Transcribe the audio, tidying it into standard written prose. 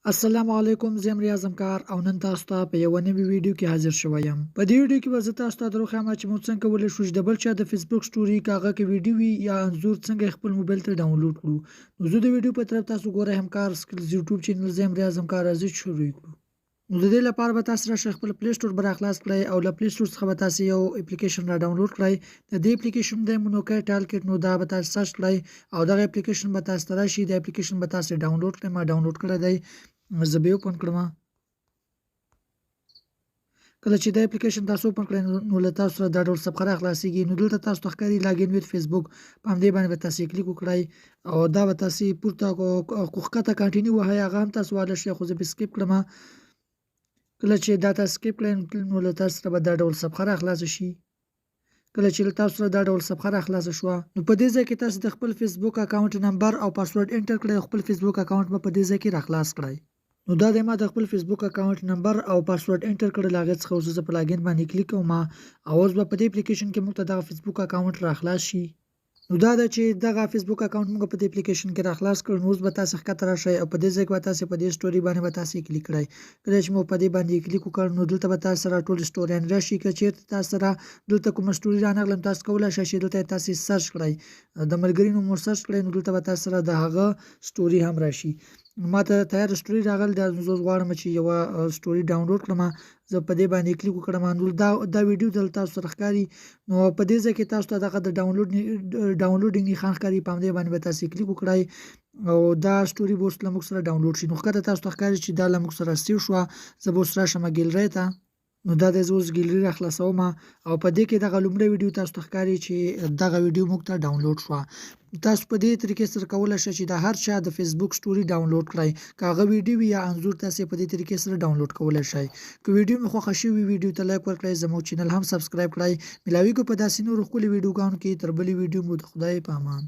السلام علیکم، زه یم ریاض همکار او نن تاسو ته په یوه نوي ویډیو کې حاضر شوی یم. په دې ویډیو کې به زه تاسو ته دروښیم چې موږ څنګه کولی شو چې د بل چا د فیسبوک سټوري که هغه کې ویډیو وي یا انځور څنګه خپل موبایل ته ډاونلوډ کړو. نو زه د ویډیو په طرف تاسو ګورئ همکار سکلز یوټیوب چینل، زه یم ریاض همکار. راځئ چې شروع کړو. نو د دې لپاره به تاسو راشئ خپل پلی سټور به راخلاص کړئ او له پلی سټور څخه به تاسو یو اپلیکیشن را ډاونلوډ کړئ. د دې اپلیکیشن د مونوکای ټال کټ، نو دا به تاسو سرچ کړئ او دغه اپلیکیشن به تاسو ته راشي. د اپلیکیشن به تاسو ډاونلوډ کړئ. ما ډاونلوډ کړی دی، زه به یې اوپن کړم. کله چې دا اپلیکیشن تاسو اوپن کړئ نو له تاسو سره دا ډول صفحه راخلاصیږي. نو دلته تاسو ته ښکاري لاګین ویت فیسبوک، په همدې باندې به تاسو کلیک وکړئ او دا به تاسو پورته ښکته کنټینیو وهئ، هغه هم تاسو وهلی شئ، خو زه به سکیپ کړم. کله چې دا تاسو سکیپ کړئ نو له تاسو سره به دا ډول صفحه راخلاصه شي. کله چې له تاسو سره دا ډول صفحه راخلاصه شوه نو په دې ځای کې تاسو د خپل فیسبوک اکاونټ نمبر او پاسورډ انټر کړئ او خپل فیسبوک اکاونټ به په دې ځای کې راخلاص کړئ. نو دا د ما د خپل فیسبوک اکاونټ نمبر او پاسورډ انټر کړل، هغه څخه اوس زه په لاګین باندې کلیک کوم او اوس به په دې اپلیکیشن کې موږ ته دغه فیسبوک اکاونټ راخلاص شي. نو دا ده چې دغه فیسبوک اکاونټ موږ په دې اپلیکیشن کې راخلاص کړ. نو اوس به تاسو ښکته راشئ او په دې ځای کې به تاسو په دې سټوري باندې به تاسو کلیک کړئ. کله چې مو په دې باندې کلیک وکړ نو دلته به تاسو سره ټول سټوریان راشي. که چیرته تاسو سره دلته کومه سټوري رانغله نو تاسو کولی شئ چې دلته تاسو سرچ کړئ، د ملګري نوم ور سرچ کړئ، نو دلته به تاسو سره د هغه سټوري هم راشي. ما ته تیار سټوري راغلی ده، زه غواړم چې یوه سټوري ډاونلوډ کړم. زه په دې باندې کلیک وکړم. نو دا ویډیو دلته تاسو سره ښکاري. نو په دې ځای کې تاسو ته دغه د ډاونلوډینګ نښان ښکاري، په همدې باندې به تاسو کلیک وکړئ او دا سټوري به اوس له موږ سره ډاونلوډ شي. نو ښکته تاسو ته ښکاري چې دا له موږ سره سیو شوه. زه به اوس راشم ګیلرۍ ته. نو دا د زه اوس ګیلري راخلاصوم او په دې کې دغه لومړی ویډیو تاسو ته ښکاري چې دغه ویډیو موږ ته ډاونلوډ شوه. تاسو په دې طریقې سره کولی شئ چې د هر چا د فیسبوک سټوري ډاونلوډ کړئ، که هغه ویډیو وي یا انځور، تاسو په دې طریقې سره ډاونلوډ کولی شئ. که ویډیو مې خوښه شوې ویډیو ته لایک ورکړئ، زموږ چینل هم سبسکرایب کړئ. ملاویږو په داسې نورو ښکلي ویډیوګانو کې. تر بلې ویډیو مو د خدای په امان.